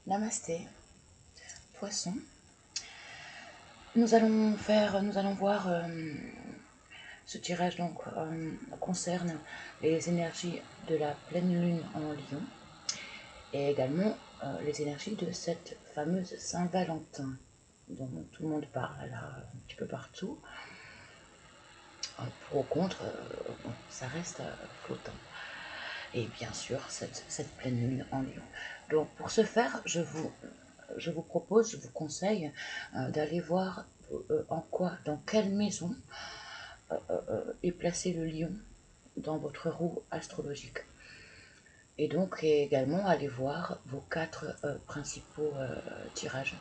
Namasté, Poisson. Nous allons voir ce tirage donc concerne les énergies de la pleine lune en Lion et également les énergies de cette fameuse Saint-Valentin dont tout le monde parle là un petit peu partout. Pour ou contre, bon, ça reste flottant. Et bien sûr cette pleine lune en Lion. Donc pour ce faire, je vous conseille d'aller voir dans quelle maison est placé le lion dans votre roue astrologique. Et donc également aller voir vos 4 principaux tirages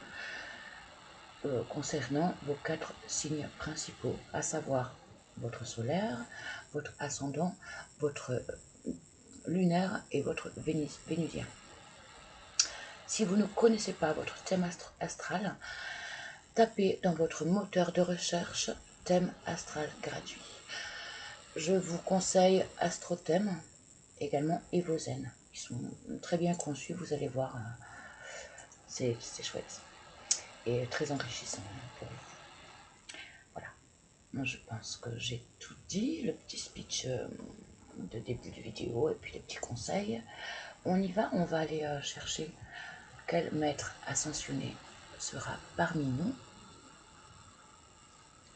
concernant vos 4 signes principaux, à savoir votre solaire, votre ascendant, votre lunaire et votre vénusien. Si vous ne connaissez pas votre thème astral, tapez dans votre moteur de recherche thème astral gratuit. Je vous conseille AstroThème, également Evozen. Ils sont très bien conçus, vous allez voir, c'est chouette et très enrichissant pour vous. Voilà, moi je pense que j'ai tout dit, le petit speech de début de vidéo et puis les petits conseils. On y va, on va aller chercher quel maître ascensionné sera parmi nous.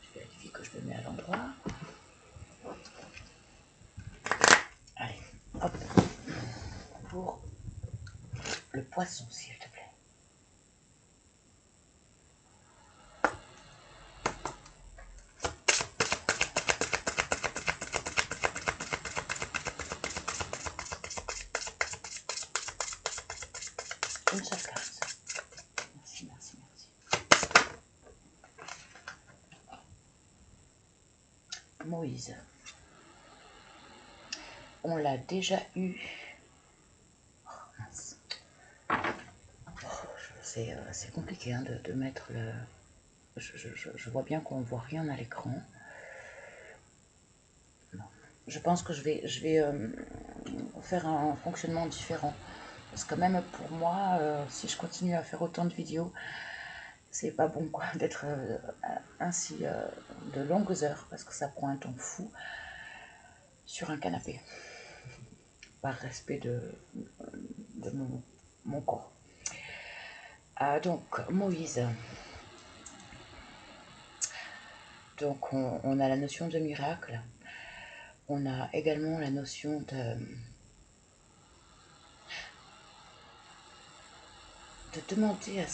Je vérifie que je me mets à l'endroit. Allez, hop, pour le poisson, s'il te plaît. Une seule carte. Merci, merci, merci. Moïse. On l'a déjà eu. Oh, mince. Oh, c'est compliqué hein, de mettre le... Je vois bien qu'on ne voit rien à l'écran. Je pense que je vais faire un fonctionnement différent. Parce que même pour moi, si je continue à faire autant de vidéos, c'est pas bon quoi d'être ainsi de longues heures, parce que ça prend un temps fou sur un canapé. Par respect de mon corps. Donc, Moïse. Donc, on a la notion de miracle. On a également la notion de demander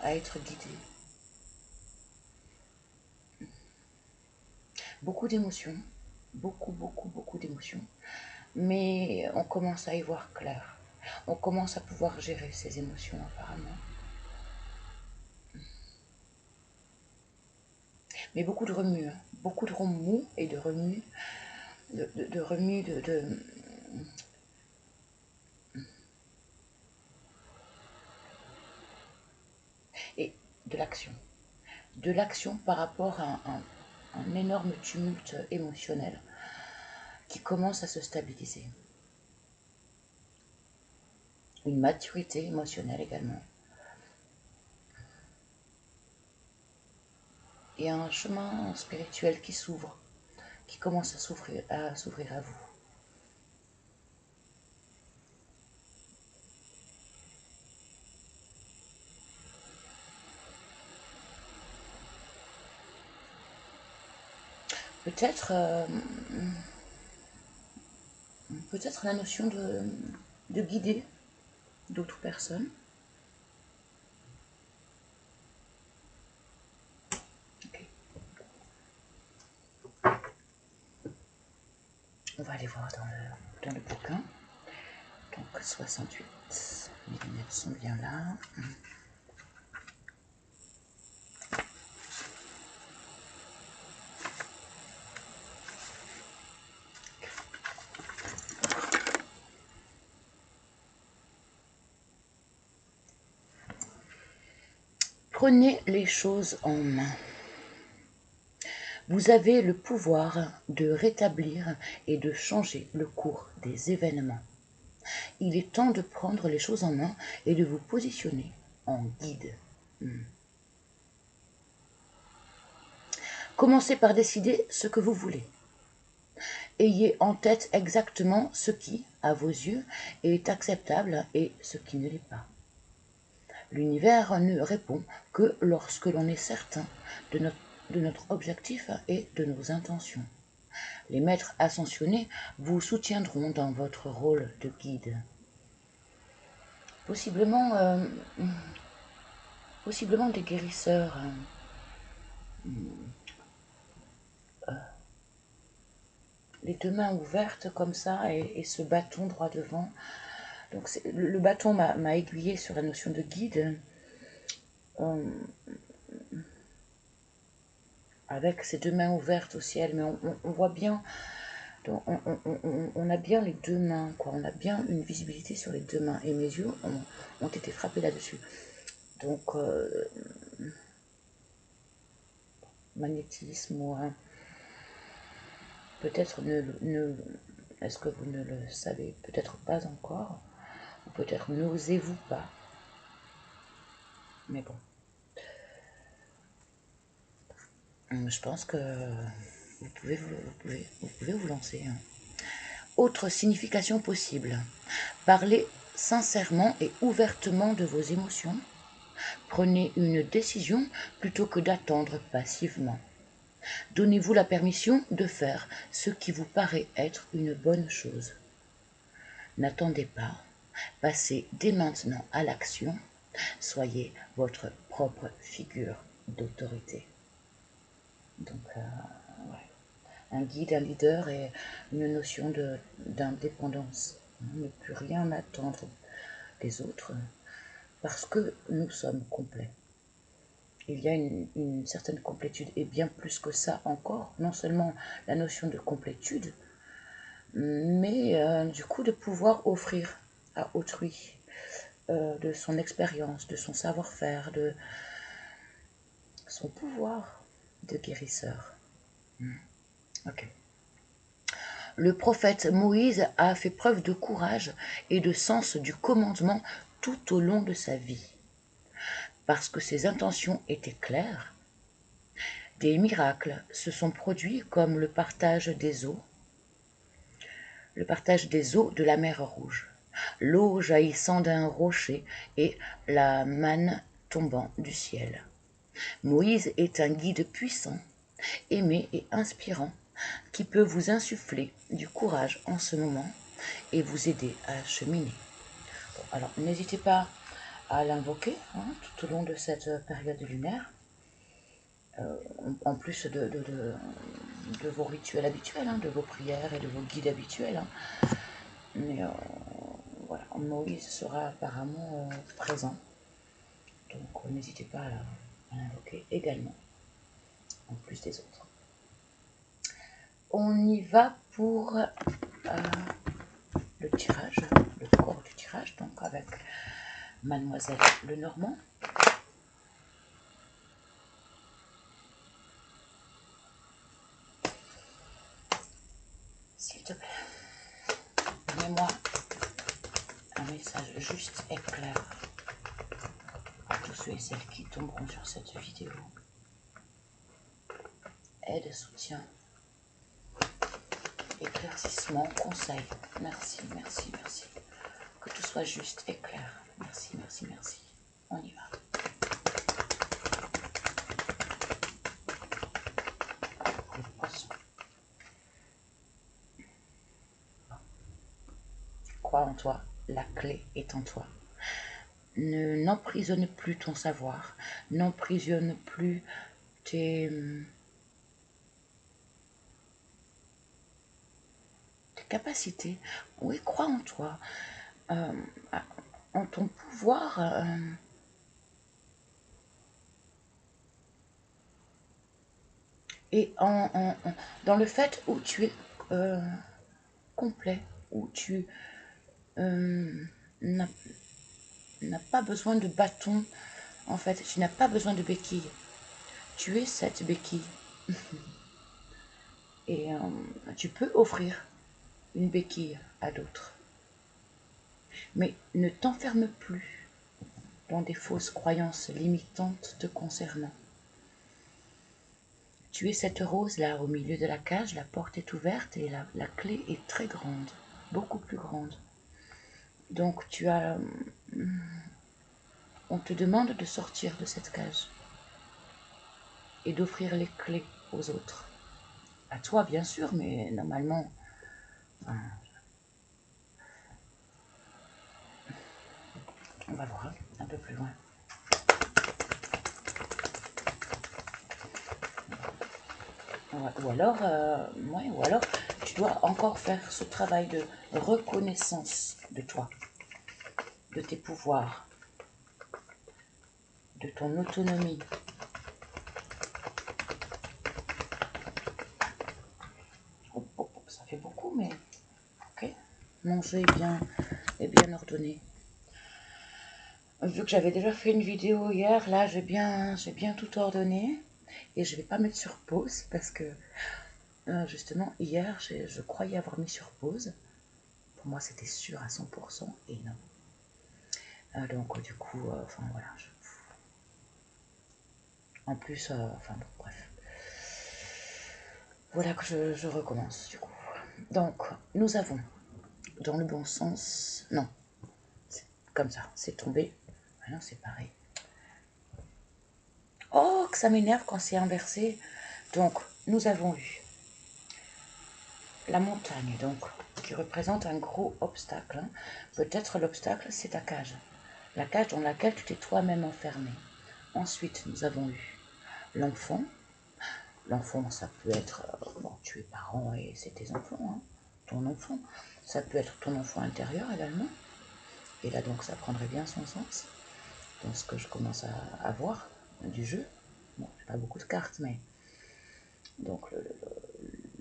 à être guidé. Beaucoup d'émotions. Beaucoup d'émotions. Mais on commence à y voir clair. On commence à pouvoir gérer ses émotions apparemment. Mais beaucoup de remue. Hein. Beaucoup de remous et de remue. De remue et de l'action. De l'action par rapport à un énorme tumulte émotionnel qui commence à se stabiliser. Une maturité émotionnelle également. Et un chemin spirituel qui s'ouvre, qui commence à s'ouvrir à vous. Peut-être la notion de guider d'autres personnes. Okay. On va aller voir dans le bouquin. Donc 68, mes lunettes sont bien là. Prenez les choses en main. Vous avez le pouvoir de rétablir et de changer le cours des événements. Il est temps de prendre les choses en main et de vous positionner en guide. Commencez par décider ce que vous voulez. Ayez en tête exactement ce qui, à vos yeux, est acceptable et ce qui ne l'est pas. L'univers ne répond que lorsque l'on est certain de notre objectif et de nos intentions. Les maîtres ascensionnés vous soutiendront dans votre rôle de guide. Possiblement des guérisseurs, les deux mains ouvertes comme ça et ce bâton droit devant. Donc le bâton m'a aiguillé sur la notion de guide, avec ces deux mains ouvertes au ciel, mais on voit bien, on a bien les deux mains, quoi. On a bien une visibilité sur les deux mains, et mes yeux ont été frappés là-dessus. Donc, magnétisme, ou peut-être est-ce que vous ne le savez peut-être pas encore, ou peut-être n'osez-vous pas, mais bon. Je pense que vous pouvez vous lancer. Autre signification possible. Parlez sincèrement et ouvertement de vos émotions. Prenez une décision plutôt que d'attendre passivement. Donnez-vous la permission de faire ce qui vous paraît être une bonne chose. N'attendez pas. Passez dès maintenant à l'action. Soyez votre propre figure d'autorité. Donc, ouais. Un guide, un leader et une notion d'indépendance. Ne plus rien attendre des autres parce que nous sommes complets. Il y a une certaine complétude et bien plus que ça encore, non seulement la notion de complétude, mais du coup de pouvoir offrir à autrui de son expérience, de son savoir-faire, de son pouvoir de guérisseur. Ok. Le prophète Moïse a fait preuve de courage et de sens du commandement tout au long de sa vie. Parce que ses intentions étaient claires, des miracles se sont produits comme le partage des eaux de la mer Rouge, l'eau jaillissant d'un rocher et la manne tombant du ciel. Moïse est un guide puissant, aimé et inspirant, qui peut vous insuffler du courage en ce moment et vous aider à cheminer. Bon, alors, n'hésitez pas à l'invoquer tout au long de cette période lunaire, en plus de vos rituels habituels, de vos prières et de vos guides habituels. Mais voilà, Moïse sera apparemment présent. Donc, n'hésitez pas à l'invoquer également, en plus des autres. On y va pour le tirage, le corps du tirage, donc avec Mademoiselle Lenormand. S'il te plaît, mets-moi un message juste et clair à tous ceux et celles qui tomberont sur cette vidéo. Aide, soutien, éclaircissement, conseil. Merci, merci, merci. Que tout soit juste et clair. Merci, merci, merci. On y va. Crois en toi, la clé est en toi. N'emprisonne plus ton savoir, n'emprisonne plus tes capacités. Oui, crois en toi, en ton pouvoir. Et dans le fait où tu es complet, où tu n'as pas besoin de bâton, en fait, tu n'as pas besoin de béquille. Tu es cette béquille. Et tu peux offrir une béquille à d'autres. Mais ne t'enferme plus dans des fausses croyances limitantes te concernant. Tu es cette rose là au milieu de la cage, la porte est ouverte et la clé est très grande, beaucoup plus grande. Donc on te demande de sortir de cette cage et d'offrir les clés aux autres. À toi bien sûr, mais normalement, enfin, on va voir un peu plus loin. Ou alors, tu dois encore faire ce travail de reconnaissance de toi, de tes pouvoirs, de ton autonomie. Ça fait beaucoup, mais ok. Mon jeu est bien ordonné. Vu que j'avais déjà fait une vidéo hier, là j'ai bien tout ordonné. Et je vais pas mettre sur pause parce que justement hier je croyais avoir mis sur pause. Pour moi c'était sûr à 100% et non. Donc du coup, enfin voilà. En plus, enfin bon, bref. Voilà que je recommence du coup. Donc nous avons dans le bon sens, non, c'est comme ça, c'est tombé. Ah non, c'est pareil. Oh, que ça m'énerve quand c'est inversé. Donc, nous avons eu la montagne, donc, qui représente un gros obstacle. Hein. Peut-être l'obstacle, c'est ta cage. La cage dans laquelle tu t'es toi-même enfermé. Ensuite, nous avons eu l'enfant. L'enfant, ça peut être, bon, tu es parent et c'est tes enfants, hein, ton enfant. Ça peut être ton enfant intérieur également. Et là, donc, ça prendrait bien son sens dans ce que je commence à voir du jeu. Bon, j'ai pas beaucoup de cartes, mais donc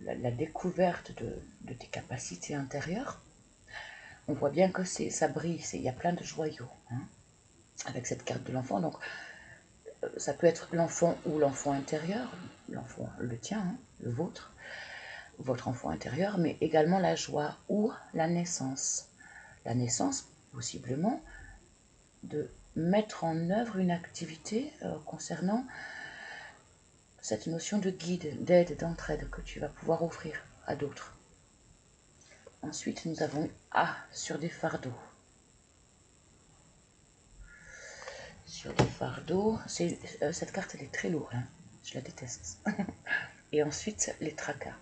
la découverte de tes capacités intérieures. On voit bien que ça brille, il y a plein de joyaux hein, avec cette carte de l'enfant. Donc ça peut être l'enfant ou l'enfant intérieur, l'enfant le tien, hein, le vôtre, votre enfant intérieur, mais également la joie ou la naissance. La naissance, possiblement, de mettre en œuvre une activité concernant cette notion de guide, d'aide, d'entraide que tu vas pouvoir offrir à d'autres. Ensuite, nous avons A sur des fardeaux. Sur des fardeaux, cette carte elle est très lourde, hein. Je la déteste. Et ensuite, les tracas.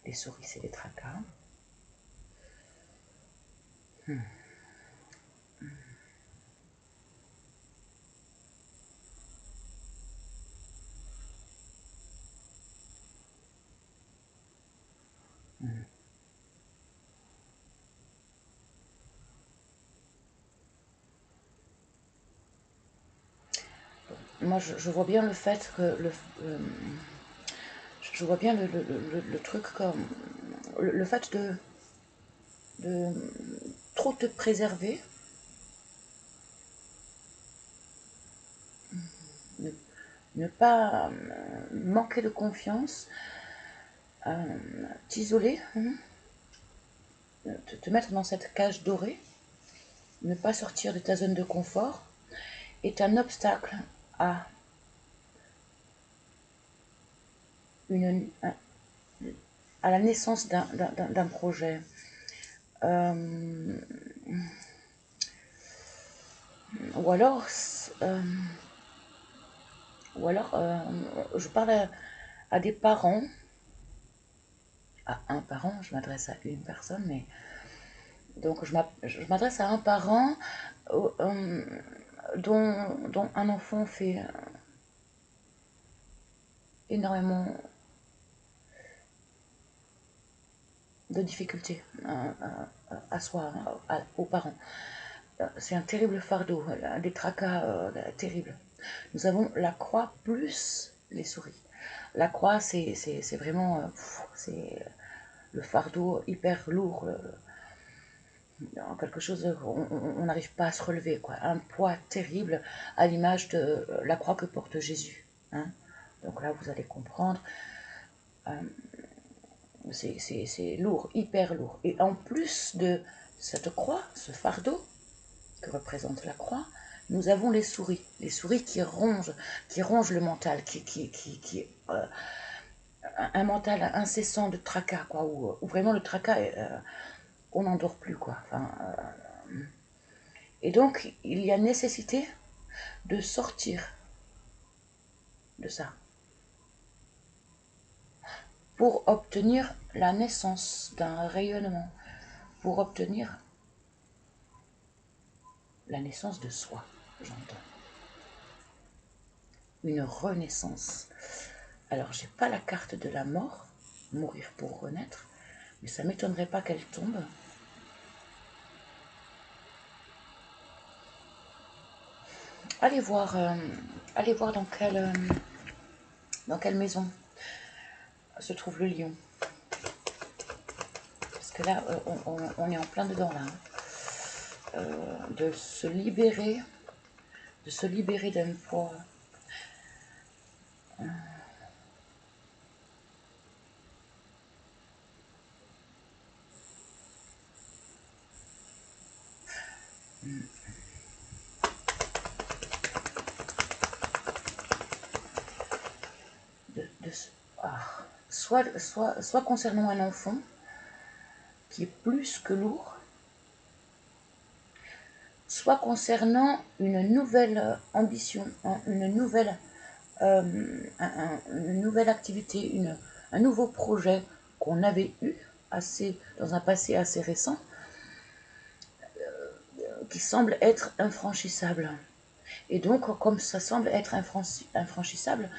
Les souris, c'est les tracas. Moi, je vois bien le fait que je vois bien le truc comme le fait de trop te préserver, ne pas manquer de confiance, t'isoler, hein, te mettre dans cette cage dorée, ne pas sortir de ta zone de confort est un obstacle à à la naissance d'un projet. Ou alors, je parle à des parents, à un parent, je m'adresse à une personne, mais donc je m'adresse à un parent dont un enfant fait énormément de difficultés à soi, aux parents. C'est un terrible fardeau, des tracas terribles. Nous avons la croix plus les souris. La croix, c'est vraiment c'est le fardeau hyper lourd, quelque chose, on n'arrive pas à se relever, quoi. Un poids terrible à l'image de la croix que porte Jésus. Hein. Donc là, vous allez comprendre. C'est lourd, hyper lourd. Et en plus de cette croix, ce fardeau que représente la croix, nous avons les souris qui rongent le mental, un mental incessant de tracas, quoi, où vraiment le tracas, on n'en dort plus, quoi. Enfin, et donc, il y a nécessité de sortir de ça pour obtenir la naissance d'un rayonnement, pour obtenir la naissance de soi, j'entends. Une renaissance. Alors, j'ai pas la carte de la mort, mourir pour renaître, mais ça m'étonnerait pas qu'elle tombe. Allez voir dans quelle maison se trouve le lion. Parce que là, on est en plein dedans, là. De se libérer d'un poids. Soit concernant un enfant qui est plus que lourd, soit concernant une nouvelle ambition, une nouvelle activité, un nouveau projet qu'on avait eu dans un passé assez récent, qui semble être infranchissable. Et donc, comme ça semble être infranchissable,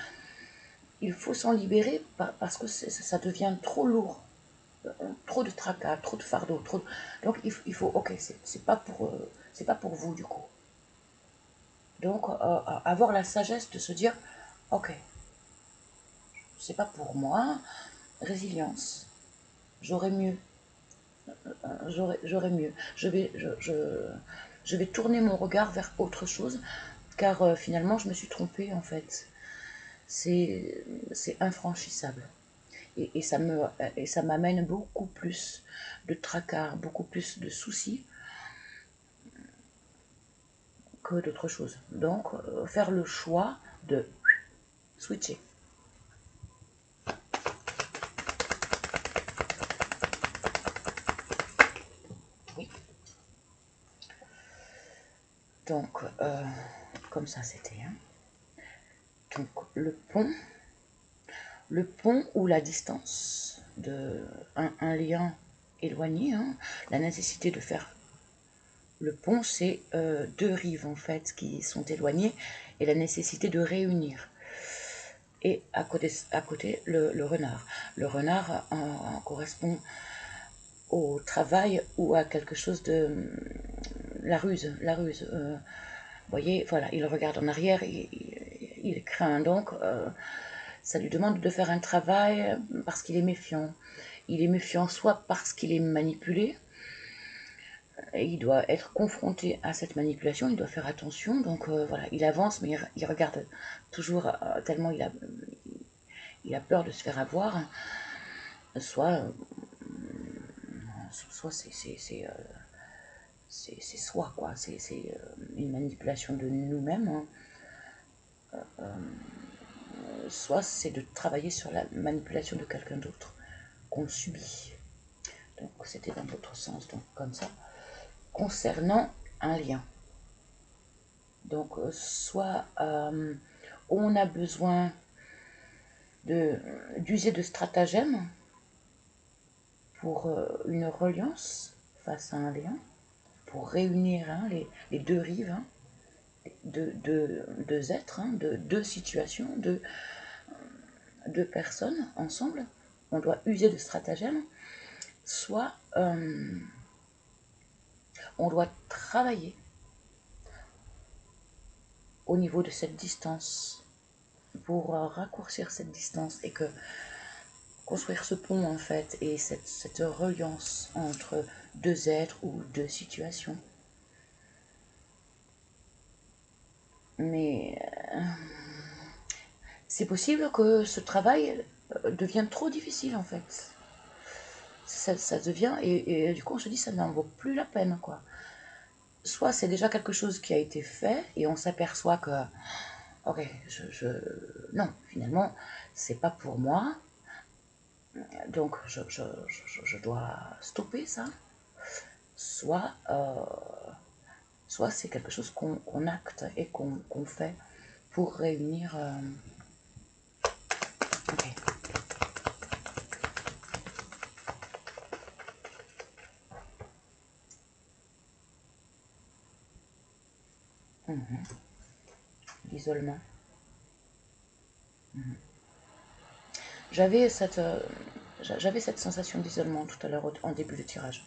il faut s'en libérer parce que ça devient trop lourd. Trop de tracas, trop de fardeau, donc il faut, ok, c'est pas pour vous du coup. Donc avoir la sagesse de se dire, ok, c'est pas pour moi, résilience, j'aurai mieux, j'aurai mieux. Je vais tourner mon regard vers autre chose, car finalement je me suis trompée en fait. C'est infranchissable. Et ça m'amène beaucoup plus de tracas, beaucoup plus de soucis que d'autres choses. Donc, faire le choix de switcher. Oui. Donc, comme ça c'était. Hein. Donc, le pont ou la distance de un lien éloigné, hein, la nécessité de faire le pont, c'est deux rives en fait qui sont éloignées et la nécessité de réunir. Et à côté le renard. Le renard correspond au travail ou à quelque chose de la ruse. Vous voyez, voilà, il regarde en arrière, il craint donc. Ça lui demande de faire un travail parce qu'il est méfiant. Il est méfiant soit parce qu'il est manipulé, et il doit être confronté à cette manipulation, il doit faire attention, donc voilà, il avance, mais il regarde toujours tellement il a peur de se faire avoir, soit c'est soi, quoi, c'est une manipulation de nous-mêmes, hein. Soit c'est de travailler sur la manipulation de quelqu'un d'autre qu'on subit. Donc c'était dans l'autre sens, donc comme ça. Concernant un lien. Donc soit on a besoin d'user de stratagèmes pour une reliance face à un lien, pour réunir hein, les deux rives, hein, deux êtres, hein, deux situations, deux personnes ensemble. On doit user de stratagèmes, soit on doit travailler au niveau de cette distance pour raccourcir cette distance et que construire ce pont en fait et cette reliance entre deux êtres ou deux situations. Mais c'est possible que ce travail devienne trop difficile en fait. ça devient, et du coup on se dit ça n'en vaut plus la peine, quoi. Soit c'est déjà quelque chose qui a été fait et on s'aperçoit que, ok, non, finalement, c'est pas pour moi, donc je dois stopper ça. Soit c'est quelque chose qu'on acte et qu'on fait pour réunir. Ok. L'isolement. J'avais cette sensation d'isolement tout à l'heure en début de tirage.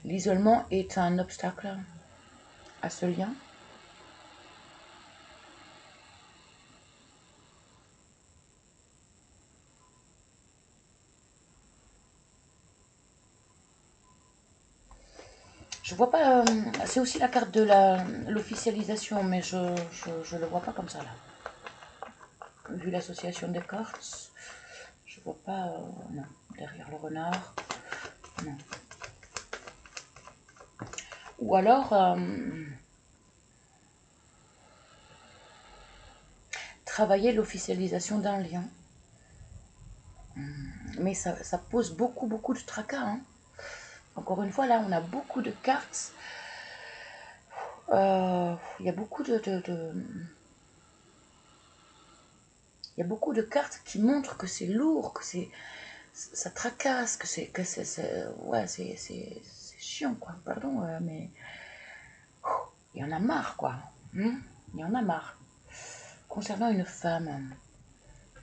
L'isolement est un obstacle à ce lien. Je vois pas. C'est aussi la carte de l'officialisation, mais je le vois pas comme ça là. Vu l'association des cartes, je vois pas. Non, derrière le renard. Non. Ou alors. Travailler l'officialisation d'un lien. Mais ça pose beaucoup de tracas. Hein. Encore une fois, là, on a beaucoup de cartes. Il y a beaucoup il y a beaucoup de cartes qui montrent que c'est lourd, que ça tracasse, que c'est ouais, c'est chiant, quoi. Pardon, mais il y en a marre, quoi. Il y en a marre. Concernant une femme,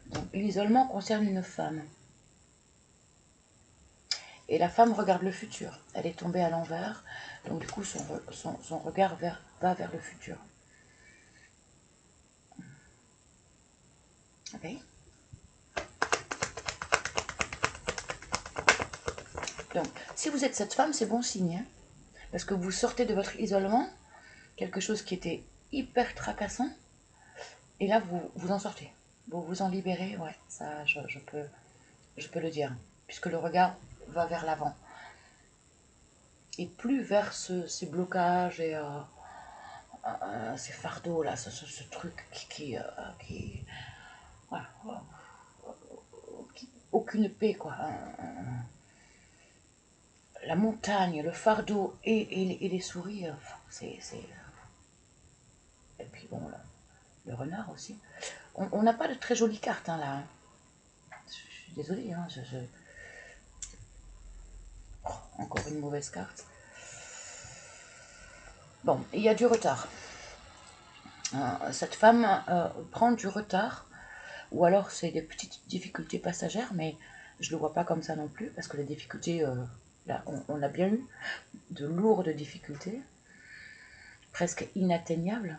donc l'isolement concerne une femme. Et la femme regarde le futur. Elle est tombée à l'envers, donc du coup son regard va vers le futur. Ok. Donc, si vous êtes cette femme, c'est bon signe, hein, parce que vous sortez de votre isolement, quelque chose qui était hyper tracassant, et là vous en sortez. Vous vous en libérez, ouais, ça je peux le dire, puisque le regard va vers l'avant. Et plus vers ces blocages et ces fardeaux là, ce truc qui voilà, aucune paix, quoi. La montagne, le fardeau et les souris, c'est. Et puis bon, le renard aussi. On n'a pas de très jolies cartes, hein, là. Je suis désolée, hein, oh, encore une mauvaise carte. Bon, il y a du retard. Cette femme prend du retard, ou alors c'est des petites difficultés passagères, mais je ne le vois pas comme ça non plus, parce que les difficultés, là, on a bien eu de lourdes difficultés, presque inatteignables.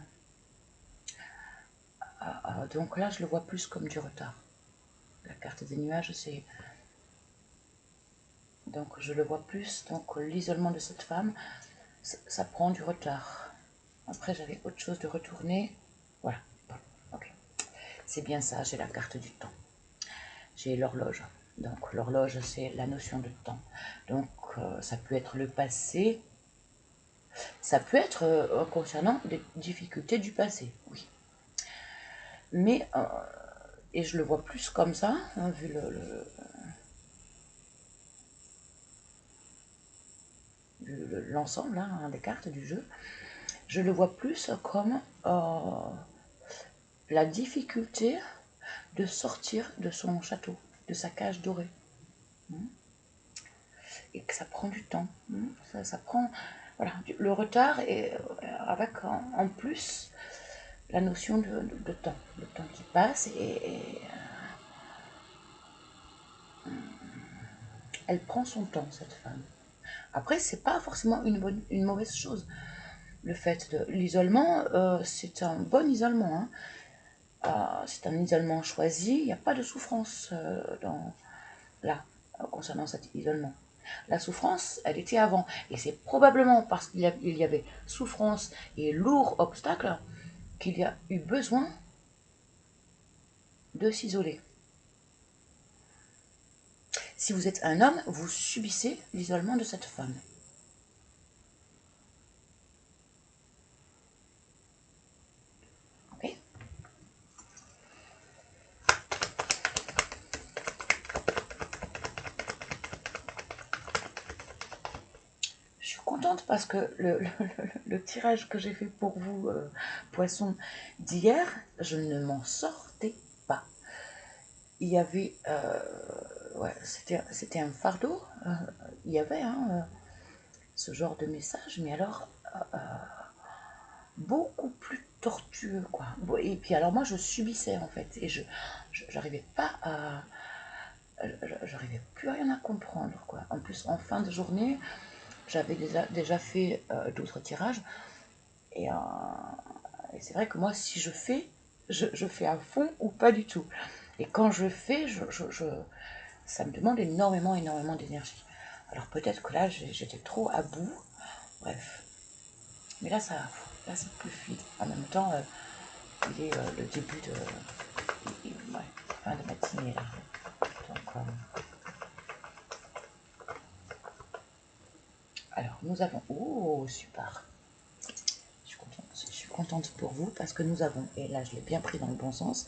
Donc là, je le vois plus comme du retard. La carte des nuages, c'est... Donc je le vois plus, donc l'isolement de cette femme, ça prend du retard. Après, j'avais autre chose de retourner. Voilà, bon, ok. C'est bien ça, j'ai la carte du temps. J'ai l'horloge. Donc l'horloge, c'est la notion de temps. Donc ça peut être le passé. Ça peut être concernant des difficultés du passé, oui. Mais, et je le vois plus comme ça, hein, vu l'ensemble hein, des cartes du jeu, je le vois plus comme la difficulté de sortir de son château, de sa cage dorée. Et que ça prend du temps. Ça prend voilà, le retard et avec en plus la notion de temps. Le temps qui passe et elle prend son temps, cette femme. Après, c'est pas forcément une mauvaise chose. Le fait de l'isolement, c'est un bon isolement. Hein. C'est un isolement choisi. Il n'y a pas de souffrance là, concernant cet isolement. La souffrance, elle était avant. Et c'est probablement parce qu'il y avait souffrance et lourd obstacle qu'il y a eu besoin de s'isoler. Si vous êtes un homme, vous subissez l'isolement de cette femme. Ok? Je suis contente parce que le tirage que j'ai fait pour vous, poisson, d'hier, je ne m'en sortais pas. Il y avait, ouais, c'était un fardeau, il y avait ce genre de message, mais alors beaucoup plus tortueux, quoi. Et puis alors moi je subissais en fait, et j'arrivais pas à, j'arrivais plus rien à comprendre, quoi. En plus en fin de journée, j'avais déjà fait d'autres tirages, et c'est vrai que moi si je fais, je fais à fond ou pas du tout. Et quand je fais, ça me demande énormément d'énergie. Alors peut-être que là, j'étais trop à bout. Bref. Mais là, là c'est plus fluide. En même temps, il est le début de... ouais, fin de matinée, là. Donc, alors, nous avons... Oh, super. Je suis contente pour vous parce que nous avons, et là, je l'ai bien pris dans le bon sens,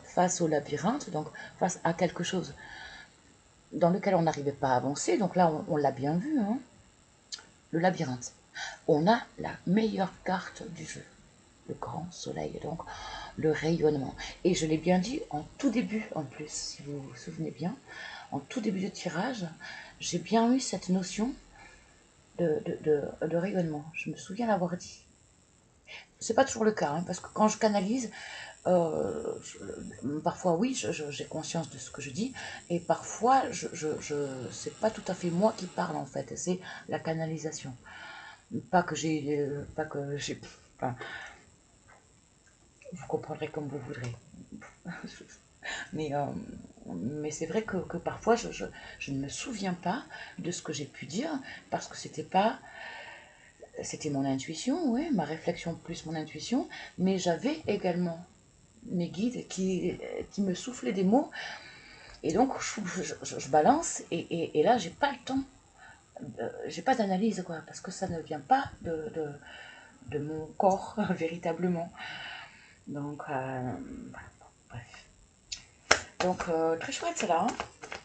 face au labyrinthe, donc face à quelque chose dans lequel on n'arrivait pas à avancer. Donc là, on l'a bien vu, hein, le labyrinthe. On a la meilleure carte du jeu, le grand soleil, donc le rayonnement. Et je l'ai bien dit en tout début, en plus, si vous vous souvenez bien, en tout début de tirage, j'ai bien eu cette notion de rayonnement. Je me souviens l'avoir dit. C'est pas toujours le cas, hein, parce que quand je canalise, parfois oui, j'ai conscience de ce que je dis, et parfois c'est pas tout à fait moi qui parle en fait, c'est la canalisation. Pas que j'ai, enfin, vous comprendrez comme vous voudrez. Mais c'est vrai que parfois je ne me souviens pas de ce que j'ai pu dire parce que c'était mon intuition, oui, ma réflexion plus mon intuition, mais j'avais également mes guides qui me soufflaient des mots et donc je balance et là j'ai pas le temps, j'ai pas d'analyse quoi parce que ça ne vient pas de mon corps véritablement. Donc bref. Donc très chouette c'est là, hein,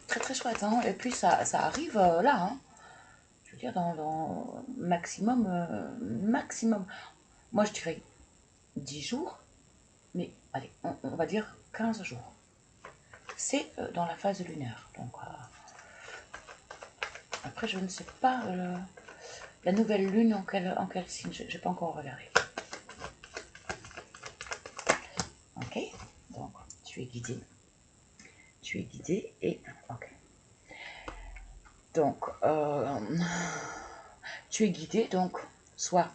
très chouette, hein. Et puis ça arrive là, hein. Je veux dire dans maximum, maximum, moi je dirais 10 jours, mais allez, on va dire 15 jours. C'est dans la phase lunaire. Donc après je ne sais pas la nouvelle lune en quel signe, j'ai pas encore regardé. Ok, donc tu es guidé. Tu es guidé et ok. Donc tu es guidé donc soit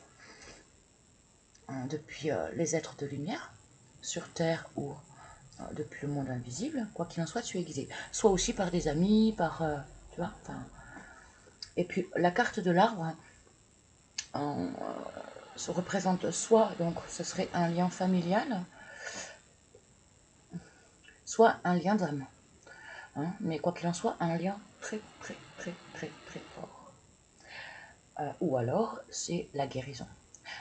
depuis les êtres de lumière sur Terre ou depuis le monde invisible, quoi qu'il en soit, tu es guidé. Soit aussi par des amis, par tu vois. Enfin, et puis la carte de l'arbre se représente soit donc ce serait un lien familial, soit un lien d'âme. Hein, mais quoi qu'il en soit, un lien très fort. Ou alors, c'est la guérison.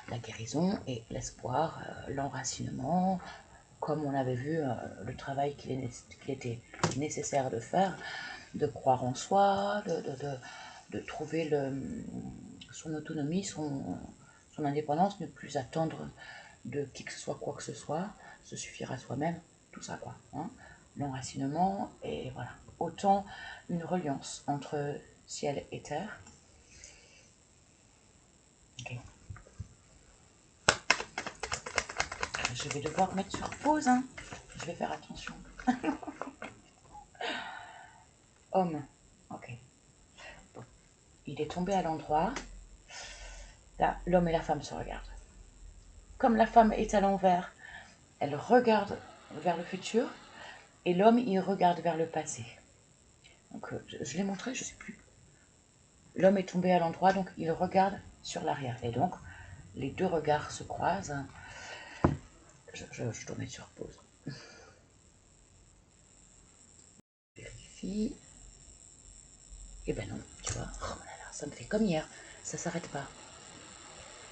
La guérison et l'espoir, l'enracinement, comme on avait vu le travail qu'il était nécessaire de faire, de croire en soi, de trouver son autonomie, son indépendance, ne plus attendre de qui que ce soit, quoi que ce soit, se suffire à soi-même, tout ça quoi. Hein, l'enracinement et voilà. Autant une reliance entre ciel et terre. Okay. Je vais devoir mettre sur pause, hein. Je vais faire attention. Homme, ok. Bon. Il est tombé à l'endroit. Là, l'homme et la femme se regardent. Comme la femme est à l'envers, elle regarde vers le futur et l'homme, il regarde vers le passé. Donc, je l'ai montré, je ne sais plus. L'homme est tombé à l'endroit, donc il regarde sur l'arrière. Et donc, les deux regards se croisent. Je dois mettre sur pause. fille. Eh ben non, tu vois. Oh là là, ça me fait comme hier. Ça s'arrête pas.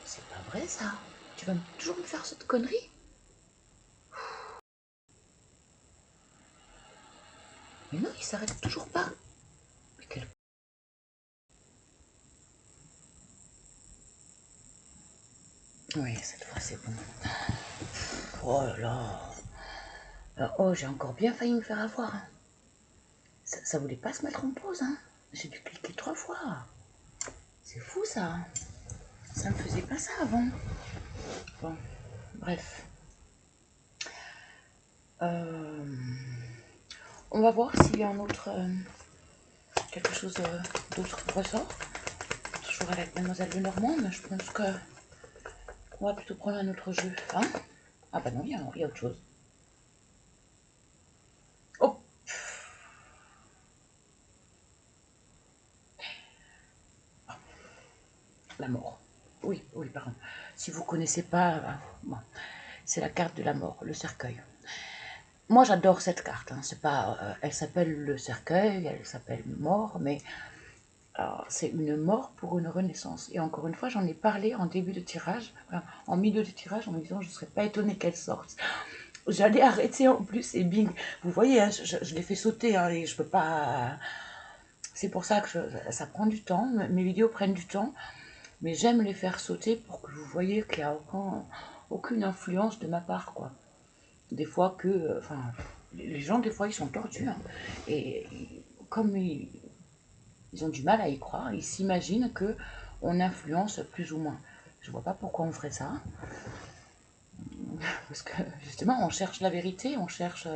C'est pas vrai ça. Tu vas toujours me faire cette connerie? Mais non, il s'arrête toujours pas. Mais quel... Oui, cette fois c'est bon. Oh là là. Oh, j'ai encore bien failli me faire avoir. Hein. Ça voulait pas se mettre en pause. Hein. J'ai dû cliquer 3 fois. C'est fou ça. Ça me faisait pas ça avant. Bon, bref. On va voir s'il y a un autre... quelque chose d'autre ressort. Toujours avec Mademoiselle Lenormand, mais je pense que on va plutôt prendre un autre jeu. Hein? Ah bah non, il y a autre chose. Oh! La mort. Oui, oui, pardon. Si vous connaissez pas, bon, c'est la carte de la mort, le cercueil. Moi, j'adore cette carte. Hein. C'est pas, elle s'appelle le cercueil, elle s'appelle mort, mais c'est une mort pour une renaissance. Et encore une fois, j'en ai parlé en début de tirage, enfin, en milieu de tirage, en me disant je ne serais pas étonnée qu'elle sorte. J'allais arrêter en plus et bing. Vous voyez, hein, je l'ai fait sauter hein, et je peux pas. C'est pour ça que ça prend du temps. Mes vidéos prennent du temps, mais j'aime les faire sauter pour que vous voyez qu'il n'y a aucune influence de ma part, quoi. Des fois que, enfin, les gens des fois ils sont tordus hein, et comme ils ont du mal à y croire, ils s'imaginent que on influence plus ou moins. Je vois pas pourquoi on ferait ça. Parce que justement, on cherche la vérité, on cherche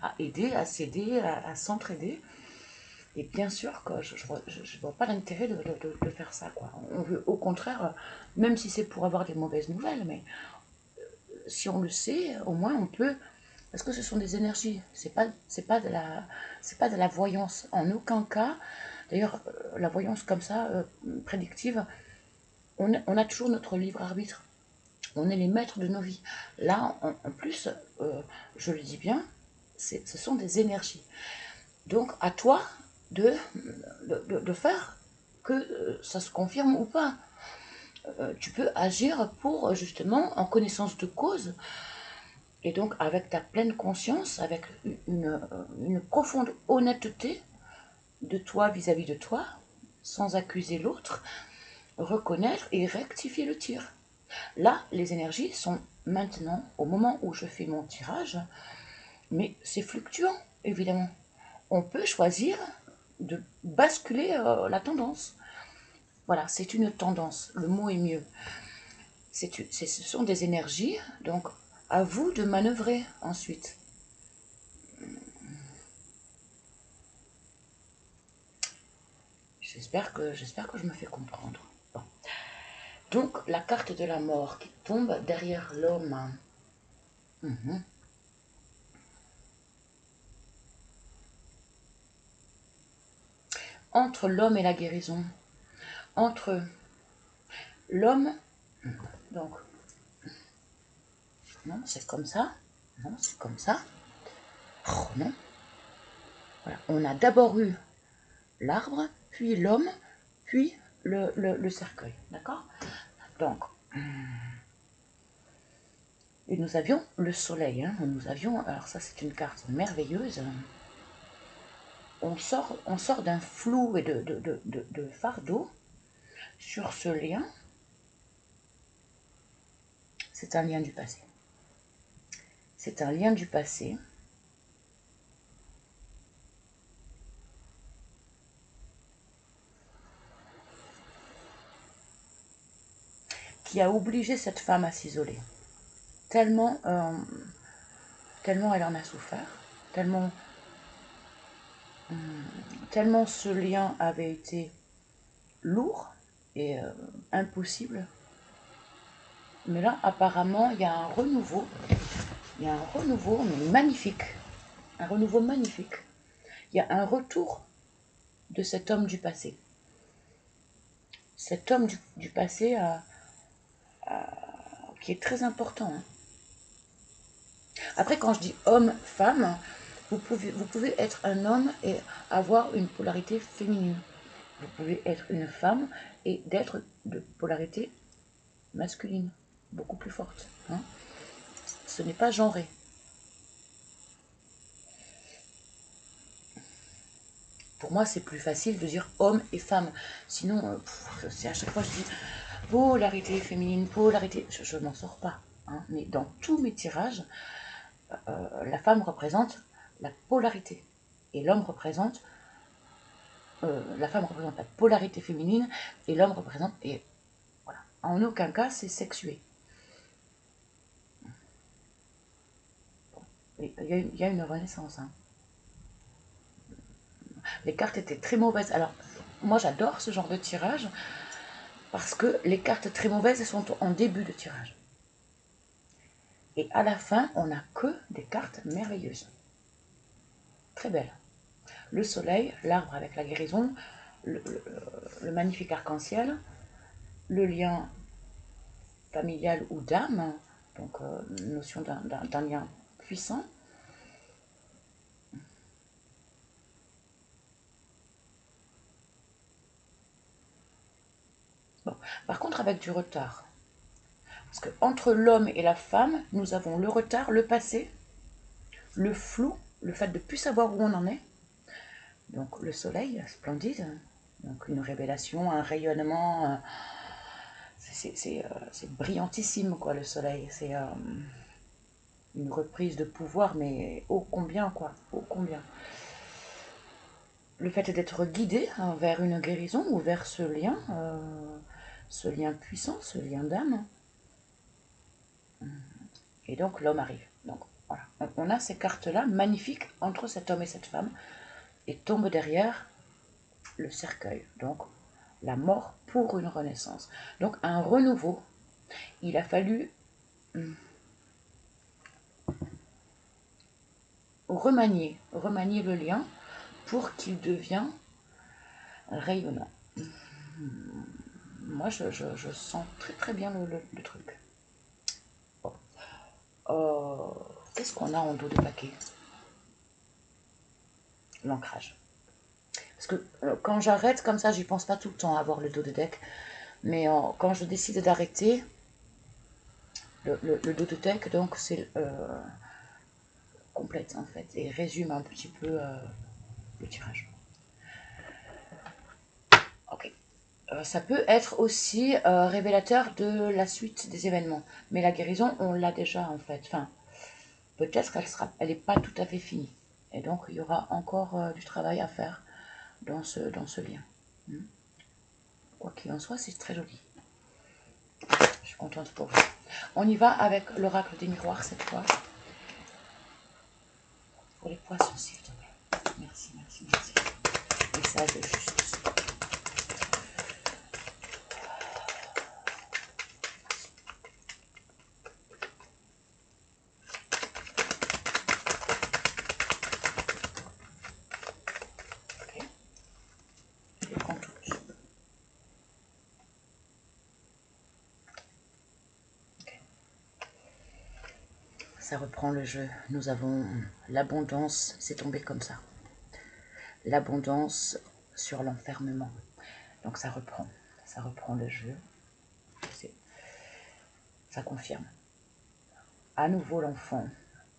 à aider, à s'aider, à s'entraider. Et bien sûr que je ne vois pas l'intérêt de faire ça. Quoi. On veut au contraire, même si c'est pour avoir des mauvaises nouvelles, mais si on le sait, au moins on peut. Parce que ce sont des énergies, c'est pas de la voyance. En aucun cas, d'ailleurs, la voyance comme ça, prédictive, on a toujours notre libre arbitre. On est les maîtres de nos vies. Là, en plus, je le dis bien, ce sont des énergies. Donc, à toi de faire que ça se confirme ou pas. Tu peux agir pour, justement, en connaissance de cause, et donc avec ta pleine conscience, avec une profonde honnêteté de toi vis-à-vis de toi, sans accuser l'autre, reconnaître et rectifier le tir. Là, les énergies sont maintenant, au moment où je fais mon tirage, mais c'est fluctuant, évidemment. On peut choisir de basculer la tendance. Voilà, c'est une tendance, le mot est mieux. Ce sont des énergies, donc à vous de manœuvrer ensuite. J'espère que je me fais comprendre. Bon. Donc, la carte de la mort qui tombe derrière l'homme. Entre l'homme et la guérison. Entre l'homme, donc, non, c'est comme ça. Non, c'est comme ça. Oh, non. Voilà. On a d'abord eu l'arbre, puis l'homme, puis le cercueil. D'accord? Donc, et nous avions le soleil. Hein, nous avions, alors ça c'est une carte merveilleuse. On sort d'un flou et de fardeau sur ce lien. C'est un lien du passé. C'est un lien du passé. Qui a obligé cette femme à s'isoler. Tellement elle en a souffert, tellement ce lien avait été lourd et impossible. Mais là, apparemment, il y a un renouveau. Il y a un renouveau, mais magnifique. Un renouveau magnifique. Il y a un retour de cet homme du passé. Cet homme du passé qui est très important. Hein. Après, quand je dis homme, femme, Vous pouvez être un homme et avoir une polarité féminine. Vous pouvez être une femme et d'être de polarité masculine, beaucoup plus forte. Hein. Ce n'est pas genré. Pour moi, c'est plus facile de dire homme et femme. Sinon, c'est à chaque fois je dis polarité féminine, polarité. Je m'en sors pas. Hein. Mais dans tous mes tirages, la femme représente la polarité. Et l'homme représente... la femme représente la polarité féminine et l'homme représente... Et voilà. En aucun cas, c'est sexué. Il y a une renaissance. Hein. Les cartes étaient très mauvaises. Alors, moi, j'adore ce genre de tirage parce que les cartes très mauvaises sont en début de tirage. Et à la fin, on n'a que des cartes merveilleuses. Très belles. Le soleil, l'arbre avec la guérison, le magnifique arc-en-ciel, le lien familial ou d'âme, donc notion d'un lien puissant. Bon. Par contre, avec du retard. Parce qu'entre l'homme et la femme, nous avons le retard, le passé, le flou, le fait de ne plus savoir où on en est. Donc le soleil, splendide. Donc une révélation, un rayonnement. C'est brillantissime, quoi, le soleil. C'est une reprise de pouvoir, mais ô combien, quoi. Ô combien. Le fait d'être guidé hein, vers une guérison ou vers ce lien puissant, ce lien d'âme. Et donc l'homme arrive. Donc voilà, on a ces cartes-là magnifiques entre cet homme et cette femme. Et tombe derrière le cercueil. Donc la mort pour une renaissance. Donc un renouveau. Il a fallu remanier le lien pour qu'il devienne rayonnant. Moi, je sens très très bien le truc. Bon. Qu'est-ce qu'on a en dos de paquet? L'ancrage. Parce que quand j'arrête comme ça, j'y pense pas tout le temps à avoir le dos de deck. Mais quand je décide d'arrêter, le dos de deck, donc c'est complète en fait et résume un petit peu le tirage. Ok. Ça peut être aussi révélateur de la suite des événements. Mais la guérison, on l'a déjà en fait. Enfin, peut-être elle n'est pas tout à fait finie. Et donc, il y aura encore du travail à faire dans ce lien. Quoi qu'il en soit, c'est très joli. Je suis contente pour vous. On y va avec l'oracle des miroirs cette fois. Pour les poissons, s'il te plaît. Merci, merci, merci. Message de justice. Ça reprend le jeu. Nous avons l'abondance, c'est tombé comme ça. L'abondance sur l'enfermement. Donc ça reprend le jeu. Ça confirme. À nouveau l'enfant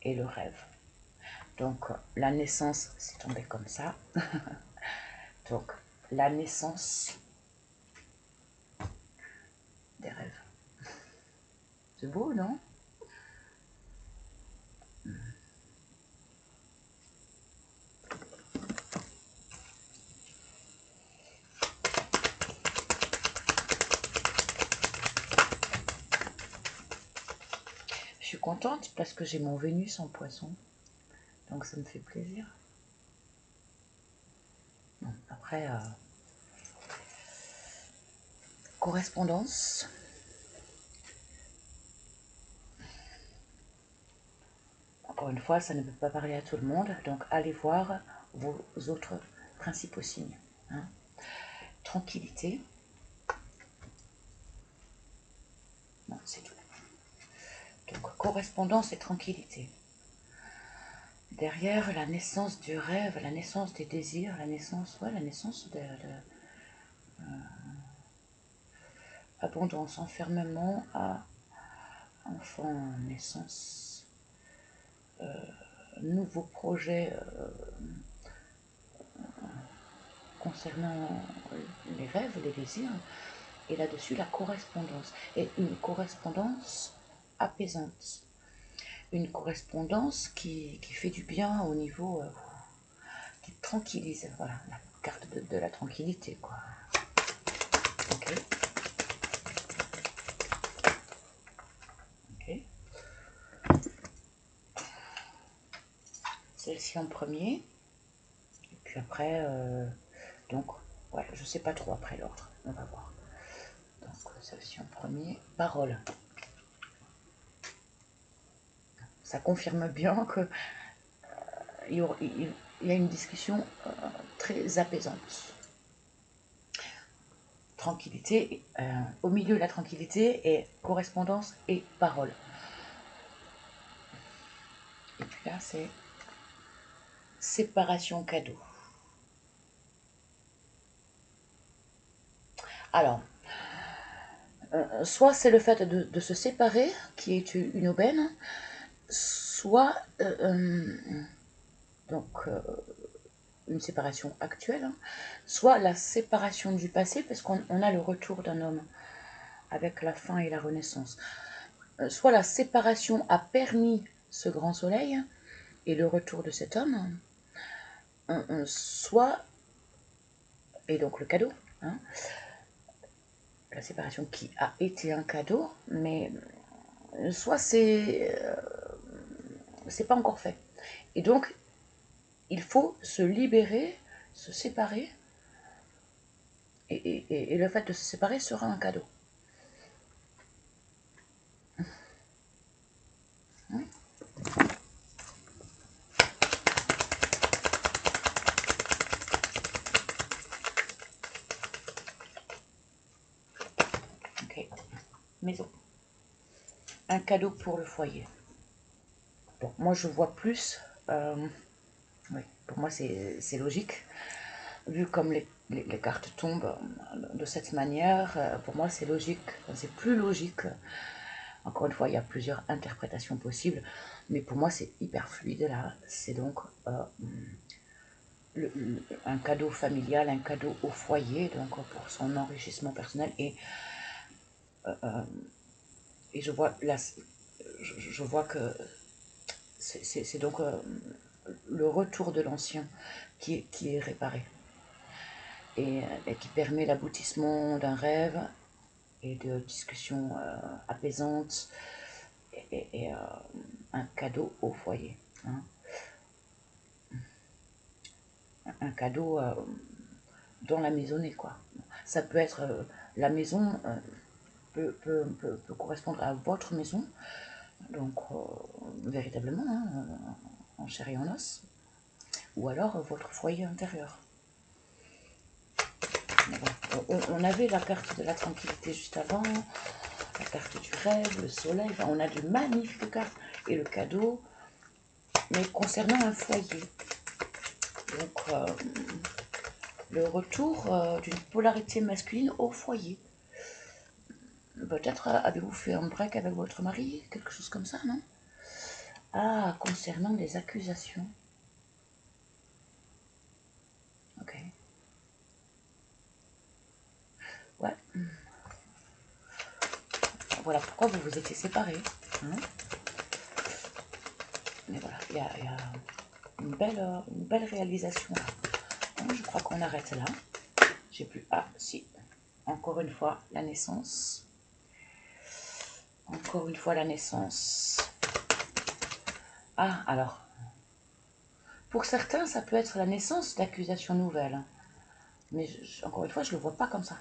et le rêve. Donc la naissance, c'est tombé comme ça. Donc la naissance des rêves. C'est beau, non? Je suis contente parce que j'ai mon Vénus en poisson. Donc ça me fait plaisir. Bon, après, correspondance. Encore une fois, ça ne peut pas parler à tout le monde. Donc allez voir vos autres principaux signes. Hein. Tranquillité. Non, c'est tout. Donc correspondance et tranquillité. Derrière la naissance du rêve, la naissance des désirs, la naissance, ouais, la naissance de abondance, enfermement à enfant, naissance, nouveau projet concernant les rêves, les désirs, et là-dessus la correspondance, et une correspondance apaisante, une correspondance qui fait du bien au niveau, qui tranquillise, voilà, la carte de la tranquillité, quoi. Ok. Ok. Celle-ci en premier, et puis après, donc, ouais, je sais pas trop après l'ordre, on va voir. Donc, celle-ci en premier, parole. Ça confirme bien que il y a une discussion très apaisante. Tranquillité, au milieu de la tranquillité et correspondance et parole. Et puis là, c'est séparation cadeau. Alors, soit c'est le fait de se séparer qui est une aubaine, soit donc une séparation actuelle, hein, soit la séparation du passé, parce qu'on a le retour d'un homme avec la fin et la renaissance. Soit la séparation a permis ce grand soleil et le retour de cet homme, soit, et donc le cadeau, hein, la séparation qui a été un cadeau, mais soit c'est pas encore fait. Et donc, il faut se libérer, se séparer, et le fait de se séparer sera un cadeau. Ok, maison. Un cadeau pour le foyer. Bon, moi je vois plus, oui, pour moi c'est logique, vu comme les cartes tombent de cette manière, pour moi c'est logique, c'est plus logique. Encore une fois, il y a plusieurs interprétations possibles, mais pour moi c'est hyper fluide là. C'est donc un cadeau familial, un cadeau au foyer, donc pour son enrichissement personnel. Et je vois là, je vois que c'est donc le retour de l'ancien qui est réparé et qui permet l'aboutissement d'un rêve et de discussions apaisantes et un cadeau au foyer, hein. Un cadeau dans la maisonnée, quoi. Ça peut être la maison peut correspondre à votre maison, donc véritablement, hein, en chair et en os, ou alors votre foyer intérieur. On avait la carte de la tranquillité juste avant, la carte du rêve, le soleil, enfin, on a de magnifiques cartes, et le cadeau, mais concernant un foyer. Donc, le retour d'une polarité masculine au foyer. Peut-être avez-vous fait un break avec votre mari, quelque chose comme ça, non? Ah, concernant les accusations. Ok. Ouais. Voilà pourquoi vous vous étiez séparés, hein. Mais voilà, il y a une belle réalisation là. Bon, je crois qu'on arrête là. J'ai plus... Ah, si. Encore une fois, la naissance. Encore une fois, la naissance. Ah, alors. Pour certains, ça peut être la naissance d'accusations nouvelles. Mais encore une fois, je ne le vois pas comme ça.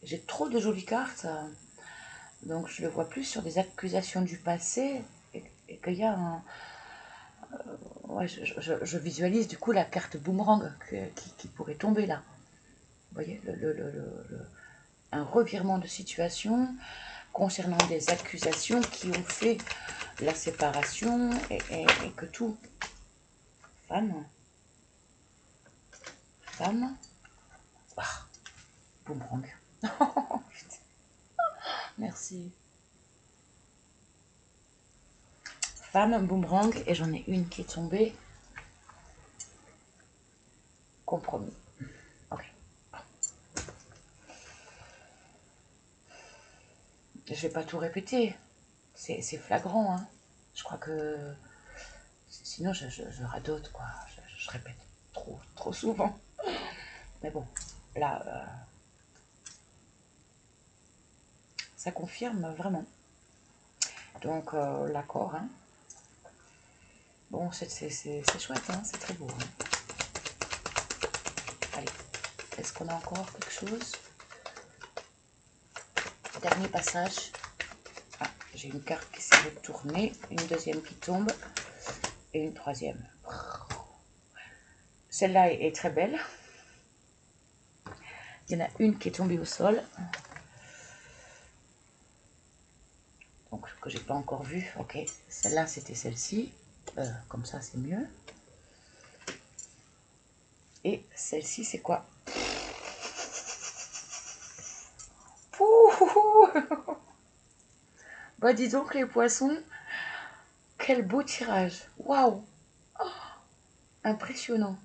J'ai trop de jolies cartes. Donc, je le vois plus sur des accusations du passé. Et qu'il y a un... Ouais, je visualise du coup la carte boomerang qui pourrait tomber là. Vous voyez, un revirement de situation concernant des accusations qui ont fait la séparation et que tout Femme. Femme. Ah, boomerang. Merci. Femme, boomerang. Et j'en ai une qui est tombée. Compromis. Ok. Je vais pas tout répéter. C'est flagrant, hein. Je crois que... Sinon, je radote, quoi. Je répète trop souvent. Mais bon, là, ça confirme vraiment. Donc, l'accord, hein. Bon, c'est chouette, hein. C'est très beau. Hein. Allez, est-ce qu'on a encore quelque chose? Dernier passage. Ah, j'ai une carte qui s'est retournée, une deuxième qui tombe et une troisième. Celle-là est très belle. Il y en a une qui est tombée au sol. Donc, que j'ai pas encore vue. Ok, celle-là, c'était celle-ci. Comme ça, c'est mieux. Et celle-ci, c'est quoi? Bah, dis donc, les poissons, quel beau tirage. Waouh! Impressionnant.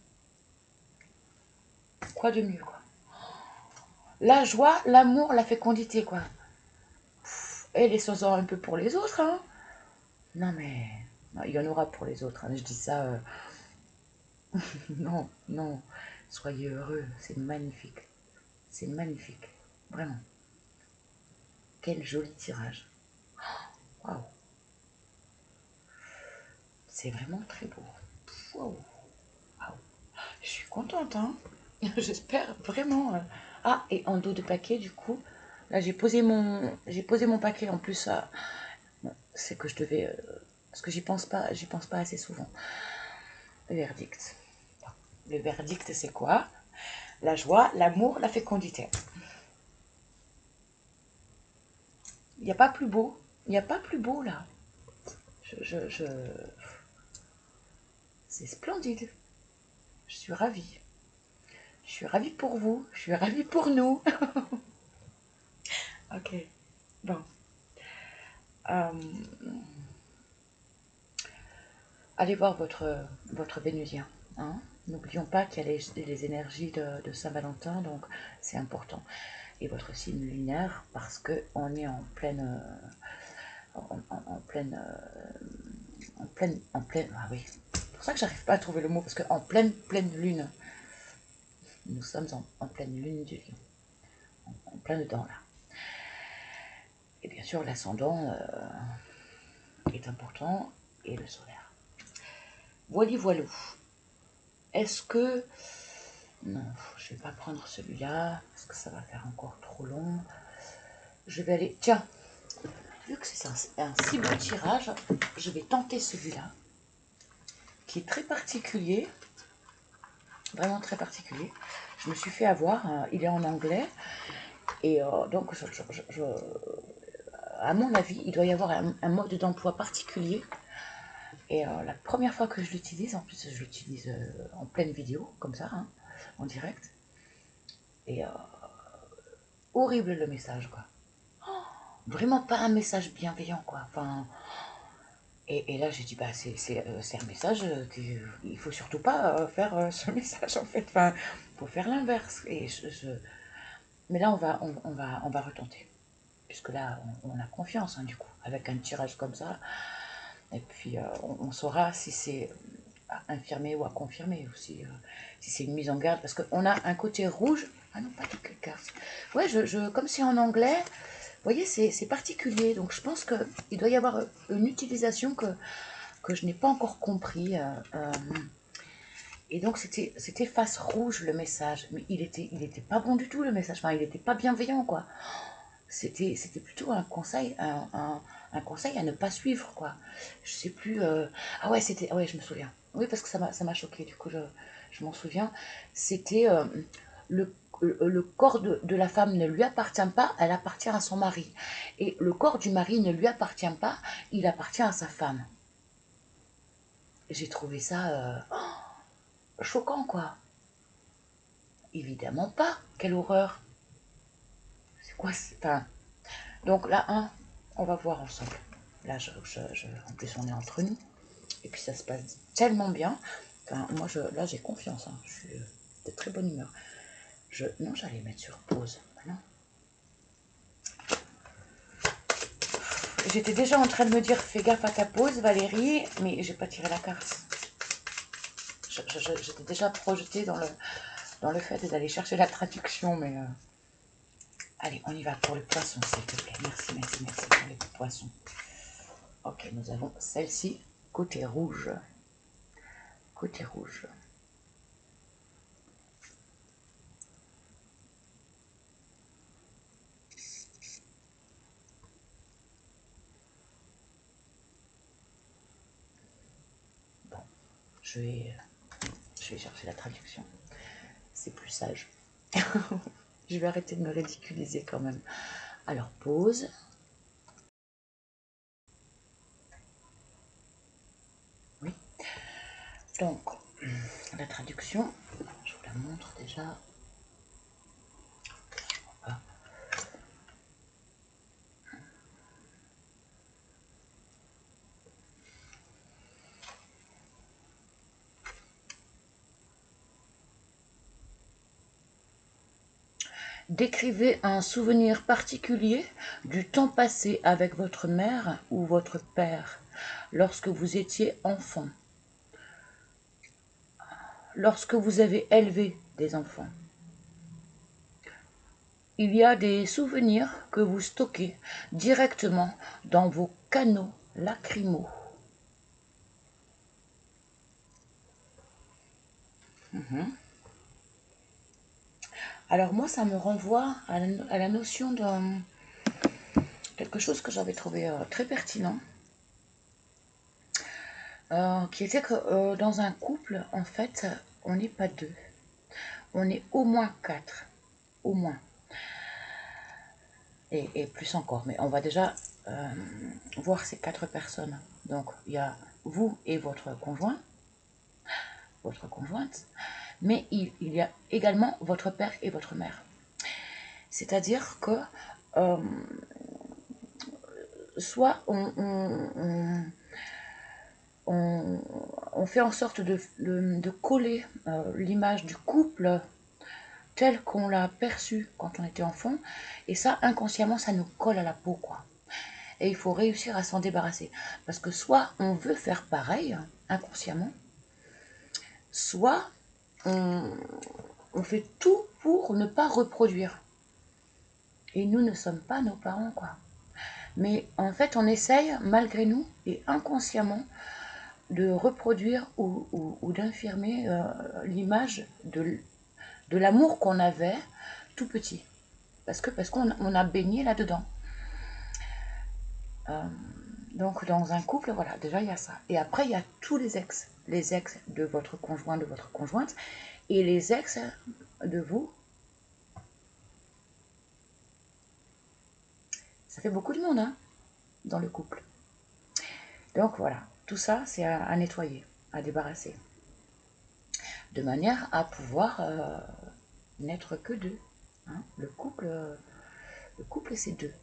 Quoi de mieux, quoi. La joie, l'amour, la fécondité, quoi. Et laissons-en un peu pour les autres, hein. Non, mais... il y en aura pour les autres, hein. Je dis ça... non, non. Soyez heureux, c'est magnifique. C'est magnifique. Vraiment. Quel joli tirage. Waouh. C'est vraiment très beau. Waouh. Waouh. Je suis contente, hein. J'espère vraiment. Ah, et en dos de paquet, du coup, là j'ai posé mon paquet en plus. C'est que je devais, parce que j'y pense pas assez souvent. Le verdict. Le verdict, c'est quoi? La joie, l'amour, la fécondité. Il n'y a pas plus beau. Il n'y a pas plus beau là. C'est splendide. Je suis ravie. Je suis ravie pour vous. Je suis ravie pour nous. Ok. Bon. Allez voir votre Vénusien. Hein. N'oublions pas qu'il y a les énergies de Saint-Valentin, donc c'est important. Et votre signe lunaire, parce qu'on est en pleine... Ah oui, c'est pour ça que j'arrive pas à trouver le mot, parce qu'en pleine lune, nous sommes en pleine lune du lion, en plein dedans là. Et bien sûr, l'ascendant est important, et le solaire. Voilou. Est-ce que... Non, je vais pas prendre celui-là, parce que ça va faire encore trop long. Je vais aller... Tiens, vu que c'est un si beau tirage, je vais tenter celui-là, qui est très particulier, vraiment très particulier. Je me suis fait avoir, il est en anglais, et donc à mon avis, il doit y avoir un mode d'emploi particulier. Et la première fois que je l'utilise, en plus je l'utilise en pleine vidéo, comme ça, hein, en direct. Et horrible le message, quoi. Vraiment pas un message bienveillant, quoi. Enfin, et là j'ai dit, bah c'est un message qu'il faut surtout pas faire ce message, en fait. Enfin, faut faire l'inverse. Et mais là on va retenter. Puisque là on a confiance, hein, du coup, avec un tirage comme ça. Et puis on saura si c'est à infirmer ou à confirmer, ou si c'est une mise en garde, parce qu'on a un côté rouge. Ah non, pas toutes les cartes. Ouais, comme c'est en anglais, vous voyez, c'est particulier. Donc je pense qu'il doit y avoir une utilisation que je n'ai pas encore compris. Et donc c'était face rouge le message. Mais il était pas bon du tout le message. Enfin, il n'était pas bienveillant, quoi. C'était plutôt un conseil, un conseil à ne pas suivre, quoi. Je sais plus... Ah ouais, ah ouais, je me souviens. Oui, parce que ça m'a choqué, du coup, je m'en souviens. C'était le corps de la femme ne lui appartient pas, elle appartient à son mari. Et le corps du mari ne lui appartient pas, il appartient à sa femme. J'ai trouvé ça... choquant, quoi. Évidemment pas. Quelle horreur. C'est quoi? Enfin, donc là, on va voir ensemble. Là, en plus, on est entre nous. Et puis, ça se passe tellement bien. Enfin, moi, là, j'ai confiance. Hein. Je suis de très bonne humeur. Non, j'allais mettre sur pause. Non. J'étais déjà en train de me dire, fais gaffe à ta pause, Valérie. Mais j'ai pas tiré la carte. J'étais déjà projetée dans le fait d'aller chercher la traduction, mais... Allez, on y va pour le poisson, s'il te plaît. Merci, merci, merci pour les poissons. Ok, nous avons celle-ci, côté rouge. Côté rouge. Bon, je vais chercher la traduction. C'est plus sage. Je vais arrêter de me ridiculiser quand même. Alors, pause. Oui. Donc, la traduction, je vous la montre déjà. Voilà. Décrivez un souvenir particulier du temps passé avec votre mère ou votre père lorsque vous étiez enfant, lorsque vous avez élevé des enfants. Il y a des souvenirs que vous stockez directement dans vos canaux lacrymaux. Alors moi, ça me renvoie à la notion de quelque chose que j'avais trouvé très pertinent, qui était que dans un couple, en fait, on n'est pas deux, on est au moins quatre, au moins, et plus encore. Mais on va déjà voir ces quatre personnes. Donc, il y a vous et votre conjoint, votre conjointe, mais il y a également votre père et votre mère. C'est-à-dire que soit on fait en sorte de coller l'image du couple tel qu'on l'a perçu quand on était enfant, et ça, inconsciemment, ça nous colle à la peau, quoi. Et il faut réussir à s'en débarrasser. Parce que soit on veut faire pareil, inconsciemment, soit on fait tout pour ne pas reproduire. Et nous ne sommes pas nos parents, quoi. Mais en fait, on essaye, malgré nous, et inconsciemment, de reproduire ou d'infirmer l'image de l'amour qu'on avait tout petit. Parce qu'on a baigné là-dedans. Donc, dans un couple, voilà, déjà, il y a ça. Et après, il y a tous les ex. Les ex de votre conjoint, de votre conjointe, et les ex de vous. Ça fait beaucoup de monde, hein, dans le couple. Donc, voilà, tout ça, c'est à nettoyer, à débarrasser. De manière à pouvoir n'être que deux. Hein. Le couple, c'est deux.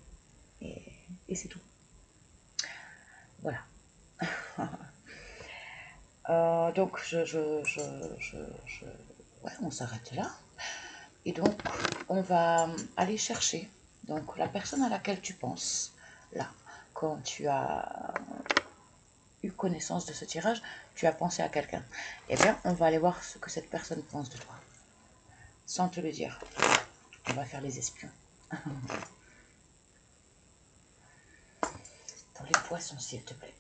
Et c'est tout. Voilà. Donc, ouais, on s'arrête là. Et donc, on va aller chercher donc, la personne à laquelle tu penses, là, quand tu as eu connaissance de ce tirage, tu as pensé à quelqu'un. Eh bien, on va aller voir ce que cette personne pense de toi. Sans te le dire. On va faire les espions. Pour les poissons, s'il te plaît.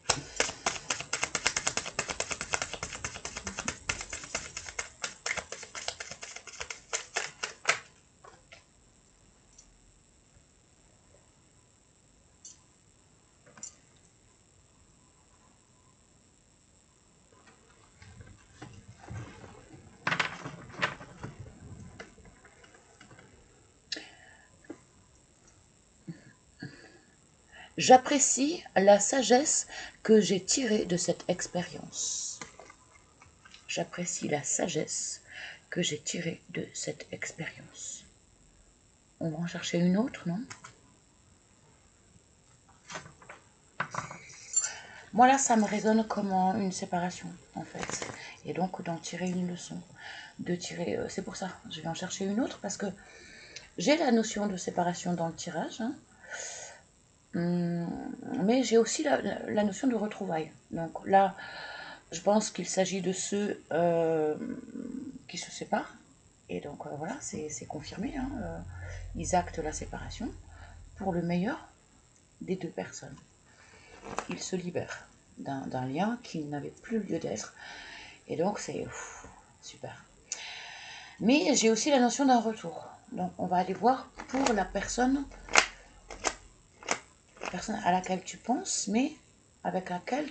J'apprécie la sagesse que j'ai tirée de cette expérience. j'apprécie la sagesse que j'ai tirée de cette expérience. On va en chercher une autre, non? Moi là, ça me résonne comme une séparation, en fait. Et donc d'en tirer une leçon. C'est pour ça, je vais en chercher une autre, parce que j'ai la notion de séparation dans le tirage, hein. Mais j'ai aussi la notion de retrouvailles. Donc là, je pense qu'il s'agit de ceux qui se séparent. Et donc voilà, c'est confirmé, hein. Ils actent la séparation pour le meilleur des deux personnes. Ils se libèrent d'un lien qui n'avait plus lieu d'être. Et donc c'est super. Mais j'ai aussi la notion d'un retour. Donc on va aller voir pour la personne à laquelle tu penses, mais avec laquelle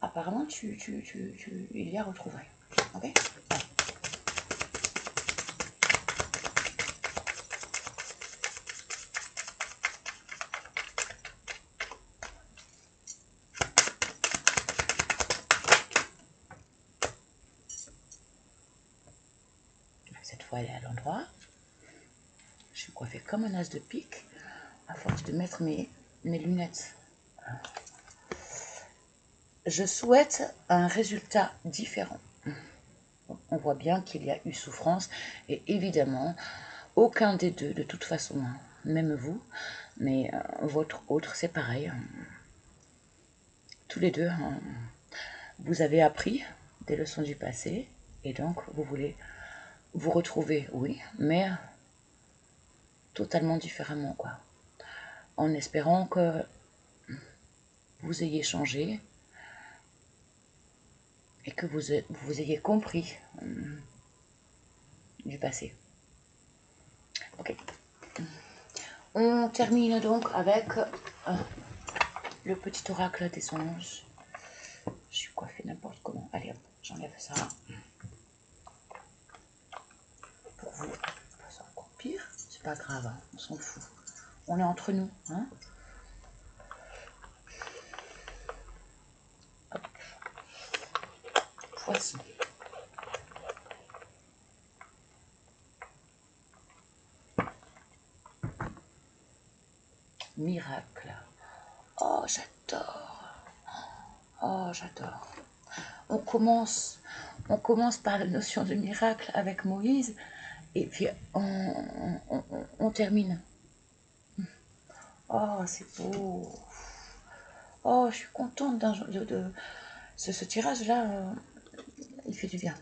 apparemment il y a retrouvailles. Ok? Cette fois, elle est à l'endroit. Je suis coiffée comme un as de pique à force de mettre mes lunettes. Je souhaite un résultat différent. On voit bien qu'il y a eu souffrance et évidemment, aucun des deux, de toute façon, même vous, mais votre autre, c'est pareil. Tous les deux, vous avez appris des leçons du passé et donc vous voulez vous retrouver, oui, mais totalement différemment, quoi. En espérant que vous ayez changé et que vous ayez compris du passé. Ok. On termine donc avec le petit oracle des anges. Je suis coiffée n'importe comment. Allez hop, j'enlève ça. Pour vous, c'est encore pire. C'est pas grave, hein, on s'en fout. On est entre nous, hein. Hop. Poisson. Miracle. Oh, j'adore. Oh, j'adore. On commence par la notion de miracle avec Moïse et puis on termine. Oh, c'est beau. Oh, je suis contente de ce tirage-là. Il fait du bien.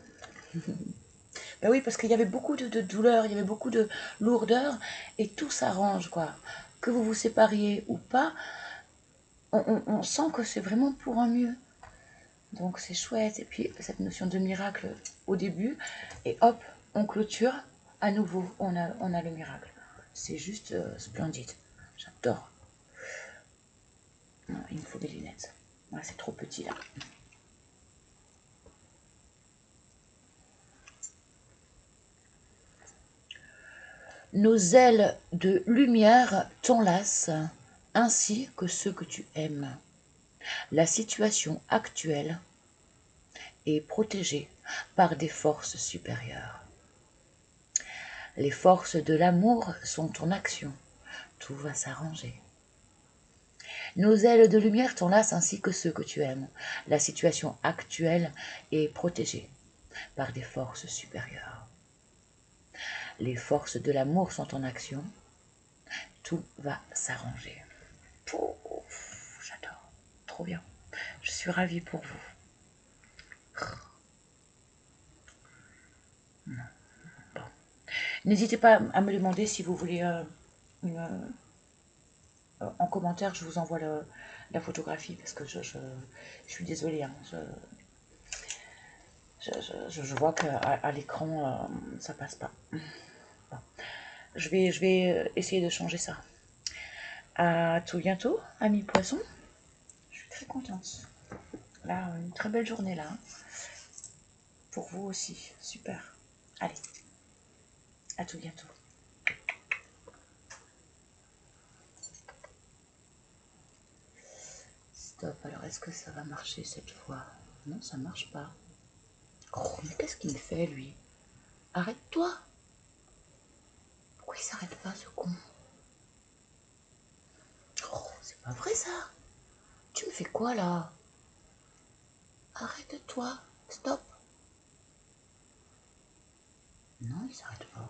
Ben oui, parce qu'il y avait beaucoup de douleur, il y avait beaucoup de lourdeur et tout s'arrange, quoi. Que vous vous sépariez ou pas, on sent que c'est vraiment pour un mieux. Donc c'est chouette. Et puis cette notion de miracle au début, et hop, on clôture. À nouveau, on a le miracle. C'est juste splendide. J'adore. Il me faut des lunettes. Ouais, c'est trop petit là. Nos ailes de lumière t'enlacent, ainsi que ceux que tu aimes. La situation actuelle est protégée par des forces supérieures. Les forces de l'amour sont en action. Tout va s'arranger. Nos ailes de lumière t'enlacent ainsi que ceux que tu aimes. La situation actuelle est protégée par des forces supérieures. Les forces de l'amour sont en action. Tout va s'arranger. J'adore. Trop bien. Je suis ravie pour vous. Bon. N'hésitez pas à me demander si vous voulez en commentaire, je vous envoie la photographie parce que je suis désolée. Hein, je vois qu'à l'écran, ça passe pas. Bon. Je vais essayer de changer ça. À tout bientôt, amis poissons. Je suis très contente. Là, une très belle journée là. Pour vous aussi. Super. Allez. À tout bientôt. Stop. Alors, est-ce que ça va marcher cette fois? Non, ça marche pas. Oh, mais qu'est-ce qu'il me fait, lui? Arrête-toi! Pourquoi il s'arrête pas, ce con? Oh, c'est pas vrai, ça! Tu me fais quoi, là? Arrête-toi! Stop! Non, il s'arrête pas.